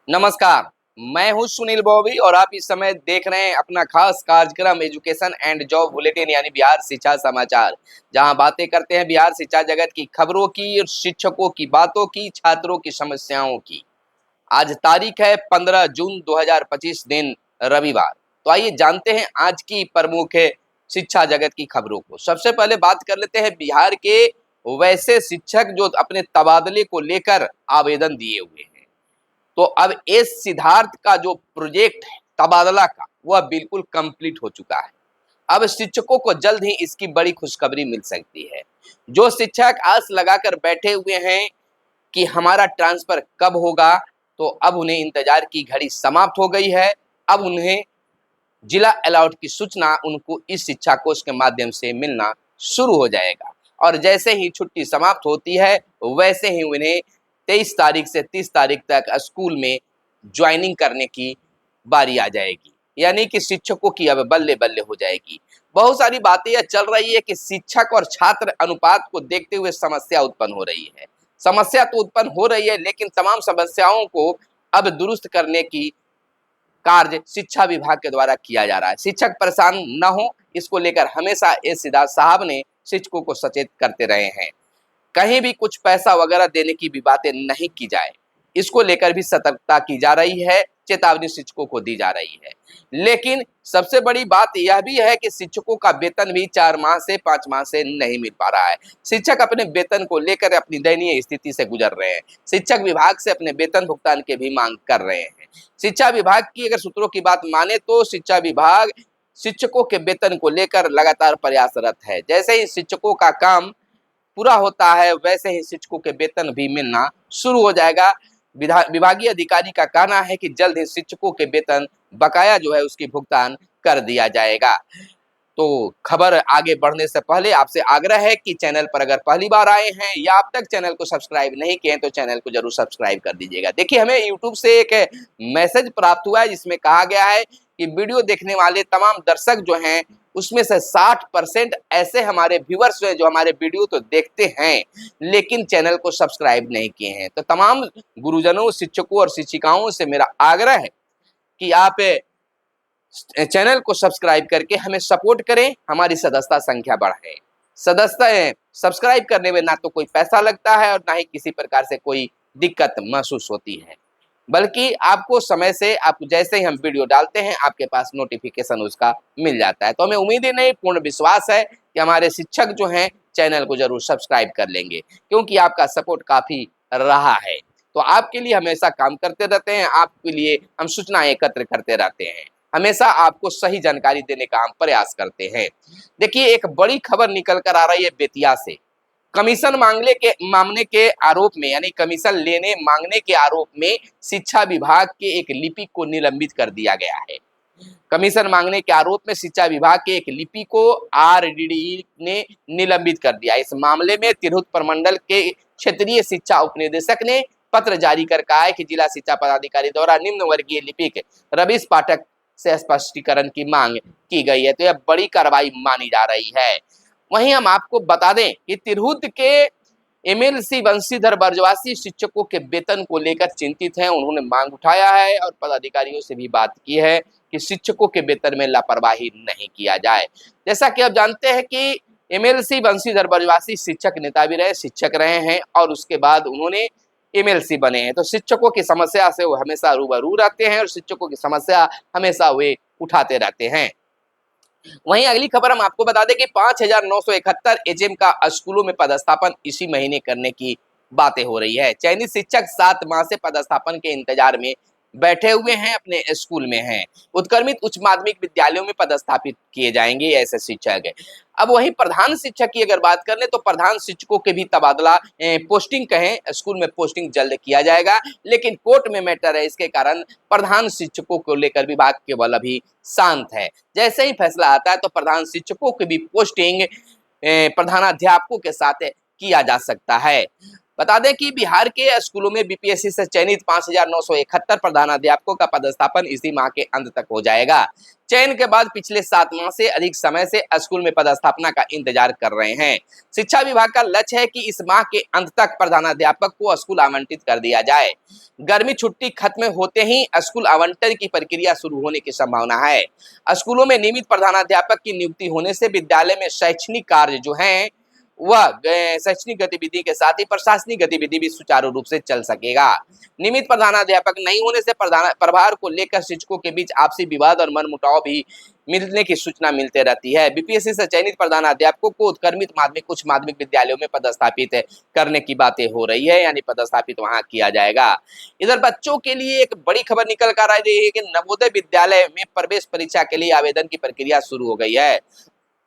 नमस्कार, मैं हूं सुनील बॉबी और आप इस समय देख रहे हैं अपना खास कार्यक्रम एजुकेशन एंड जॉब बुलेटिन यानी बिहार शिक्षा समाचार, जहां बातें करते हैं बिहार शिक्षा जगत की खबरों की और शिक्षकों की बातों की, छात्रों की समस्याओं की। आज तारीख है 15 जून 2025 दिन रविवार। तो आइए जानते हैं आज की प्रमुख शिक्षा जगत की खबरों को। सबसे पहले बात कर लेते हैं बिहार के वैसे शिक्षक जो अपने तबादले को लेकर आवेदन दिए हुए हैं। तो अब एस सिद्धार्थ का जो प्रोजेक्ट है तबादला का वह बिल्कुल कंप्लीट हो चुका है। अब शिक्षकों को जल्द ही इसकी बड़ी खुशखबरी मिल सकती है। जो शिक्षक आस लगाकर बैठे हुए हैं कि हमारा ट्रांसफर कब होगा, तो अब उन्हें इंतजार की घड़ी समाप्त हो गई है। अब उन्हें जिला अलॉट की सूचना उनको इस शिक्षा कोष के माध्यम से मिलना शुरू हो जाएगा और जैसे ही छुट्टी समाप्त होती है वैसे ही उन्हें 23 तारीख से 30 तारीख तक स्कूल में ज्वाइनिंग करने की बारी आ जाएगी। यानी कि शिक्षकों की अब बल्ले बल्ले हो जाएगी। बहुत सारी बातें यह चल रही है कि शिक्षक और छात्र अनुपात को देखते हुए समस्या उत्पन्न हो रही है। समस्या तो उत्पन्न हो रही है, लेकिन तमाम समस्याओं को अब दुरुस्त करने की कार्य शिक्षा विभाग के द्वारा किया जा रहा है। शिक्षक परेशान न हो, इसको लेकर हमेशा एस सिद्धार्थ साहब ने शिक्षकों को सचेत करते रहे हैं। कहीं भी कुछ पैसा वगैरह देने की भी बातें नहीं की जाए, इसको लेकर भी सतर्कता की जा रही है, चेतावनी शिक्षकों को दी जा रही है। लेकिन सबसे बड़ी बात यह भी है कि शिक्षकों का वेतन भी 4 माह से 5 माह से नहीं मिल पा रहा है। शिक्षक अपने वेतन को लेकर अपनी दयनीय स्थिति से गुजर रहे हैं। शिक्षक विभाग से अपने वेतन भुगतान की भी मांग कर रहे हैं। शिक्षा विभाग की अगर सूत्रों की बात माने तो शिक्षा विभाग शिक्षकों के वेतन को लेकर लगातार प्रयासरत है। जैसे ही शिक्षकों का काम पूरा होता है वैसे ही शिक्षकों के वेतन भी मिलना शुरू हो जाएगा। विभागीय अधिकारी का कहना है कि जल्द ही शिक्षकों के वेतन बकाया जो है उसकी भुगतान कर दिया जाएगा। तो खबर आगे बढ़ने से पहले आपसे आग्रह है कि चैनल पर अगर पहली बार आए हैं या अब तक चैनल को सब्सक्राइब नहीं किए हैं तो चैनल को जरूर सब्सक्राइब कर दीजिएगा। देखिए, हमें यूट्यूब से एक मैसेज प्राप्त हुआ है जिसमें कहा गया है कि वीडियो देखने वाले तमाम दर्शक जो हैं उसमें से 60% ऐसे हमारे व्यूअर्स हैं जो हमारे वीडियो तो देखते हैं लेकिन चैनल को सब्सक्राइब नहीं किए हैं। तो तमाम गुरुजनों, शिक्षकों और शिक्षिकाओं से मेरा आग्रह है कि आप चैनल को सब्सक्राइब करके हमें सपोर्ट करें, हमारी सदस्यता संख्या बढ़े। सदस्य सब्सक्राइब करने में ना तो कोई पैसा लगता है और ना ही किसी प्रकार से कोई दिक्कत महसूस होती है, बल्कि आपको समय से आप जैसे ही हम वीडियो डालते हैं आपके पास नोटिफिकेशन उसका मिल जाता है। तो हमें उम्मीद ही नहीं, पूर्ण विश्वास है कि हमारे शिक्षक जो हैं चैनल को जरूर सब्सक्राइब कर लेंगे, क्योंकि आपका सपोर्ट काफी रहा है। तो आपके लिए हमेशा काम करते रहते हैं, आपके लिए हम सूचनाएं एकत्र करते रहते हैं, हमेशा आपको सही जानकारी देने का हम प्रयास करते हैं। देखिए, एक बड़ी खबर निकल कर आ रही है बेतिया से। कमीशन मांगने के आरोप में, यानी कमीशन लेने मांगने के आरोप में शिक्षा विभाग के एक लिपिक को निलंबित कर दिया गया है। कमीशन मांगने के आरोप में शिक्षा विभाग के एक लिपिक को आरडीडी ने निलंबित कर दिया। इस मामले में तिरहुत प्रमंडल के क्षेत्रीय शिक्षा उपनिदेशक ने पत्र जारी कर कहा है कि जिला शिक्षा पदाधिकारी द्वारा निम्न वर्गीय लिपिक रवीश पाठक से स्पष्टीकरण की मांग की गई है। तो यह बड़ी कार्रवाई मानी जा रही है। वहीं हम आपको बता दें कि तिरहुत के एमएलसी बंशीधर बरजवासी शिक्षकों के वेतन को लेकर चिंतित हैं। उन्होंने मांग उठाया है और पदाधिकारियों से भी बात की है कि शिक्षकों के वेतन में लापरवाही नहीं किया जाए। जैसा कि आप जानते हैं कि एमएलसी बंशीधर बरजवासी शिक्षक नेता भी रहे, शिक्षक रहे हैं और उसके बाद उन्होंने एमएलसी बने हैं। तो शिक्षकों की समस्या से वो हमेशा रूबरू रहते हैं और शिक्षकों की समस्या हमेशा वे उठाते रहते हैं। वहीं अगली खबर हम आपको बता दें कि 5,971 एचएम का स्कूलों में पदस्थापन इसी महीने करने की बातें हो रही है। चयनित शिक्षक 7 माह से पदस्थापन के इंतजार में बैठे हुए हैं, अपने स्कूल में हैं। उत्क्रमित उच्च माध्यमिक विद्यालयों में पदस्थापित किए जाएंगे ऐसे शिक्षक। अब वहीं प्रधान शिक्षक की अगर बात कर ले तो प्रधान शिक्षकों के भी तबादला, पोस्टिंग कहें, स्कूल में पोस्टिंग जल्द किया जाएगा, लेकिन कोर्ट में मैटर है, इसके कारण प्रधान शिक्षकों को लेकर विभाग केवल अभी शांत है। जैसे ही फैसला आता है तो प्रधान शिक्षकों की भी पोस्टिंग प्रधानाध्यापकों के साथ किया जा सकता है। बता दें कि बिहार के स्कूलों में बीपीएससी से चयनित 5,971 प्रधानाध्यापकों का पदस्थापन इसी माह के अंत तक हो जाएगा। चयन के बाद पिछले 7 माह से अधिक समय से स्कूल में पदस्थापना का इंतजार कर रहे हैं। शिक्षा विभाग का लक्ष्य है कि इस माह के अंत तक प्रधानाध्यापक को स्कूल आवंटित कर दिया जाए। गर्मी छुट्टी खत्म होते ही स्कूल आवंटन की प्रक्रिया शुरू होने की संभावना है। स्कूलों में नियमित प्रधानाध्यापक की नियुक्ति होने से विद्यालय में शैक्षणिक कार्य जो है वह शैक्षणिक गतिविधि के साथ ही प्रशासनिक गतिविधि भी सुचारू रूप से चल सकेगा। नियमित प्रधानाध्यापक नहीं होने से प्रभार को लेकर शिक्षकों के बीच आपसी विवाद और मनमुटाव भी मिलने की सूचना मिलते रहती है। बीपीएससी से चयनित प्रधानाध्यापकों को उत्क्रमित माध्यमिक कुछ माध्यमिक विद्यालयों में पदस्थापित करने की बातें हो रही है, यानी पदस्थापित वहां किया जाएगा। इधर बच्चों के लिए एक बड़ी खबर निकल कर आ रही है कि नवोदय विद्यालय में प्रवेश परीक्षा के लिए आवेदन की प्रक्रिया शुरू हो गई है।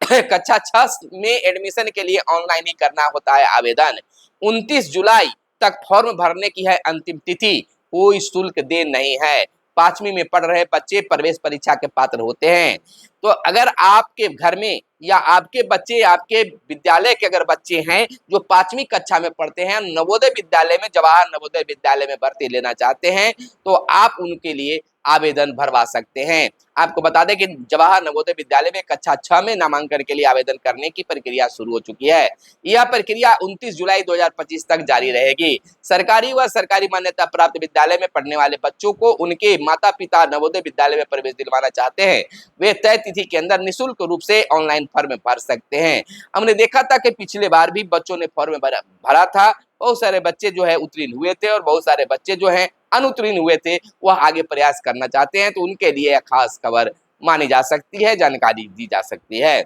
कक्षा 6 में एडमिशन के लिए ऑनलाइन ही करना होता है आवेदन। 29 जुलाई तक फॉर्म भरने की है अंतिम तिथि। कोई शुल्क देन नहीं है। 5वीं में पढ़ रहे बच्चे प्रवेश परीक्षा के पात्र होते हैं। तो अगर आपके घर में या आपके बच्चे, आपके विद्यालय के अगर बच्चे हैं जो 5वीं कक्षा में पढ़ते हैं, नवोदय विद्यालय में, जवाहर नवोदय विद्यालय में भर्ती लेना चाहते हैं, तो आप उनके लिए आवेदन भरवा सकते हैं। आपको बता दें कि जवाहर नवोदय विद्यालय में कक्षा 6 में नामांकन के लिए आवेदन करने की प्रक्रिया शुरू हो चुकी है। यह प्रक्रिया 29 जुलाई 2025 तक जारी रहेगी। सरकारी व सरकारी मान्यता प्राप्त विद्यालय में पढ़ने वाले बच्चों को उनके माता पिता नवोदय विद्यालय में प्रवेश दिलवाना चाहते हैं, वे तय तिथि के अंदर निःशुल्क रूप से ऑनलाइन फॉर्म भर सकते हैं। हमने देखा था कि पिछले बार भी बच्चों ने फॉर्म भरा था। बहुत सारे बच्चे जो है उत्तीर्ण हुए थे और बहुत सारे बच्चे जो हैं अनुत्तीर्ण हुए थे, वह आगे प्रयास करना चाहते हैं, तो उनके लिए यह खास खबर मानी जा सकती है, जानकारी दी जा सकती है।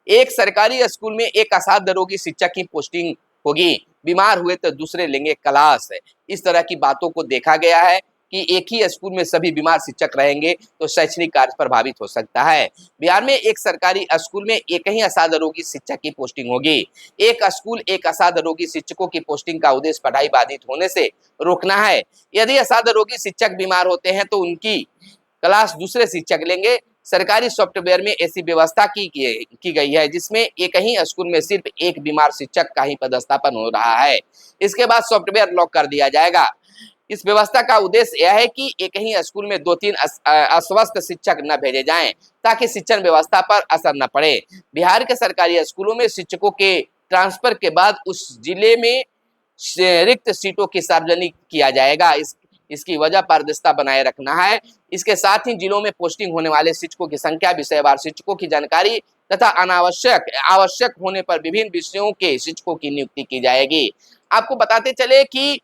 एक सरकारी स्कूल में एक असाध्य रोगी शिक्षक की पोस्टिंग होगी, बीमार हुए तो दूसरे लेंगे क्लास। इस तरह की बातों को देखा गया है कि एक ही स्कूल में सभी बीमार शिक्षक रहेंगे तो शैक्षणिक कार्य प्रभावित हो सकता है। बिहार में एक सरकारी स्कूल में एक ही असाध्य रोगी शिक्षक की पोस्टिंग होगी। एक स्कूल एक असाध्य रोगी शिक्षकों की पोस्टिंग का उद्देश्य पढ़ाई बाधित होने से रोकना है। यदि असाध्य रोगी शिक्षक बीमार होते हैं तो उनकी क्लास दूसरे शिक्षक लेंगे। सरकारी सॉफ्टवेयर में ऐसी व्यवस्था की गई है जिसमें एक ही स्कूल में सिर्फ एक बीमार शिक्षक का ही पदस्थापन हो रहा है। इसके बाद सॉफ्टवेयर लॉक कर दिया जाएगा। इस व्यवस्था का उद्देश्य यह है कि एक ही स्कूल में 2-3 अस्वस्थ शिक्षक न भेजे जाएं ताकि शिक्षण व्यवस्था पर असर न पड़े। बिहार के सरकारी स्कूलों में शिक्षकों के ट्रांसफर के बाद उस जिले में रिक्त सीटों की सार्वजनिक किया जाएगा। इसकी वजह पारदर्शिता बनाए रखना है। इसके साथ ही जिलों में पोस्टिंग होने वाले शिक्षकों की संख्या, विषयवार शिक्षकों की जानकारी तथा आवश्यक होने पर विभिन्न विषयों के शिक्षकों की नियुक्ति की जाएगी। आपको बताते चले कि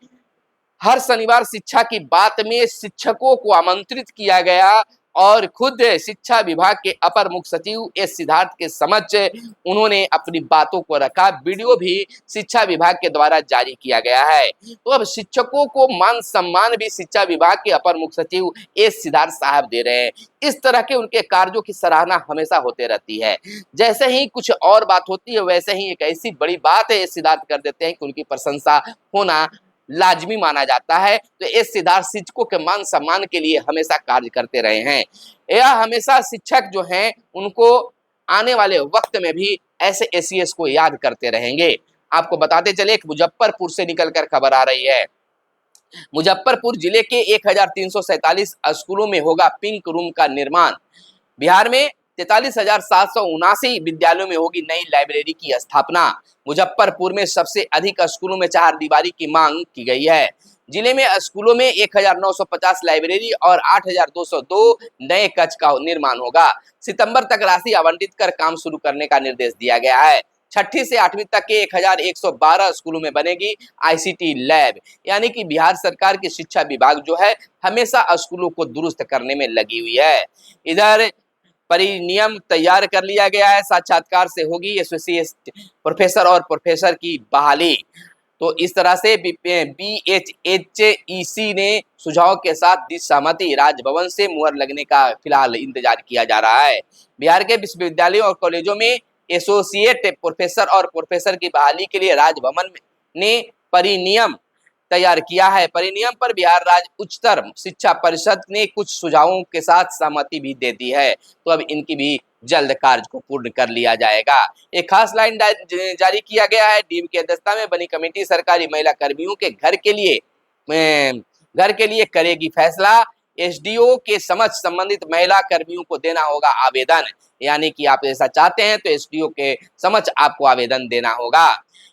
हर शनिवार शिक्षा की बात में शिक्षकों को आमंत्रित किया गया और खुद शिक्षा विभाग के अपर मुख्य सचिव एस सिद्धार्थ के समक्ष उन्होंने अपनी बातों को रखा। वीडियो भी शिक्षा विभाग के द्वारा जारी किया गया है। तो अब शिक्षकों को मान सम्मान भी शिक्षा विभाग के अपर मुख्य सचिव एस सिद्धार्थ साहब दे रहे हैं। इस तरह के उनके कार्यों की सराहना हमेशा होते रहती है। जैसे ही कुछ और बात होती है वैसे ही एक ऐसी बड़ी बात है एस सिद्धार्थ कर देते हैं कि उनकी प्रशंसा होना लाजमी माना जाता है। तो इस सिद्धार्थ शिक्षकों के मान सम्मान के लिए हमेशा कार्य करते रहे हैं। यह हमेशा शिक्षक जो हैं उनको आने वाले वक्त में भी ऐसे एसीएस को याद करते रहेंगे। आपको बताते चले कि मुजफ्फरपुर से निकलकर खबर आ रही है। मुजफ्फरपुर जिले के 1347 स्कूलों में होगा पिंक रूम का निर्माण। बिहार में 43,779 विद्यालयों में होगी नई लाइब्रेरी की स्थापना। मुजफ्फरपुर में सबसे अधिक स्कूलों में चारदीवारी की मांग की गई है। जिले में स्कूलों में 1950 लाइब्रेरी और 8,202 नए कक्ष का निर्माण होगा। सितंबर तक राशि आवंटित कर काम शुरू करने का निर्देश दिया गया है। 6ठी से 8वीं तक के 1112 स्कूलों में बनेगी आईसीटी लैब। यानी कि बिहार सरकार की शिक्षा विभाग जो है हमेशा स्कूलों को दुरुस्त करने में लगी हुई है। इधर परिनियम तैयार कर लिया गया है। साक्षात्कार से होगी एसोसिएट प्रोफेसर और प्रोफेसर की बहाली। तो इस तरह से बीएचएचईसी ने सुझाव के साथ दी सहमति। राजभवन से मुहर लगने का फिलहाल इंतजार किया जा रहा है। बिहार के विश्वविद्यालयों और कॉलेजों में एसोसिएट प्रोफेसर और प्रोफेसर की बहाली के लिए राजभवन ने परिनियम तैयार किया है। परिनियम पर बिहार राज्य उच्चतर शिक्षा परिषद ने कुछ सुझावों के साथ सहमति भी दे दी है, तो अब इनकी भी जल्द कार्य को पूर्ण कर लिया जाएगा। एक खास लाइन जारी किया गया है। डीएम की अध्यक्षता में बनी कमेटी सरकारी महिला कर्मियों के घर के लिए करेगी फैसला। एसडीओ के समक्ष संबंधित महिला कर्मियों को देना होगा आवेदन, यानी कि आप ऐसा चाहते हैं तो एसडीओ के समक्ष आपको आवेदन देना होगा।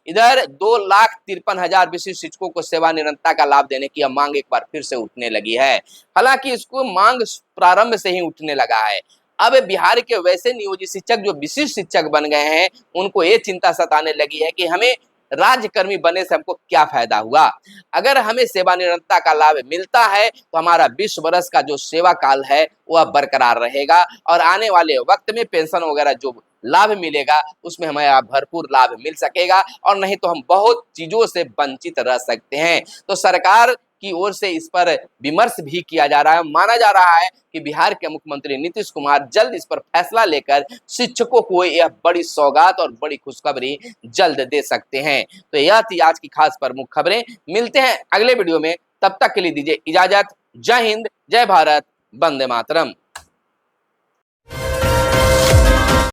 इधर 2,53,000 विशिष्ट शिक्षकों को सेवानिरंतरता का लाभ देने की मांग एक बार फिर से उठने लगी है। हालांकि इसको मांग प्रारंभ से ही उठने लगा है। अब बिहार के वैसे नियोजित शिक्षक जो विशिष्ट शिक्षक बन गए हैं, उनको ये चिंता सताने लगी है कि हमें राज्यकर्मी बनने से हमको क्या फायदा हुआ। अगर हमें सेवानिरंतरता का लाभ मिलता है तो हमारा 20 वर्ष का जो सेवा काल है वह बरकरार रहेगा और आने वाले वक्त में पेंशन वगैरह जो लाभ मिलेगा उसमें हमें भरपूर लाभ मिल सकेगा, और नहीं तो हम बहुत चीजों से वंचित रह सकते हैं। तो सरकार की ओर से इस पर विमर्श भी किया जा रहा है। माना जा रहा है कि बिहार के मुख्यमंत्री नीतीश कुमार जल्द इस पर फैसला लेकर शिक्षकों को यह बड़ी सौगात और बड़ी खुशखबरी जल्द दे सकते हैं। तो यह थी आज की खास प्रमुख खबरें। मिलते हैं अगले वीडियो में, तब तक के लिए दीजिए इजाजत। जय हिंद, जय भारत, वंदे मातरम।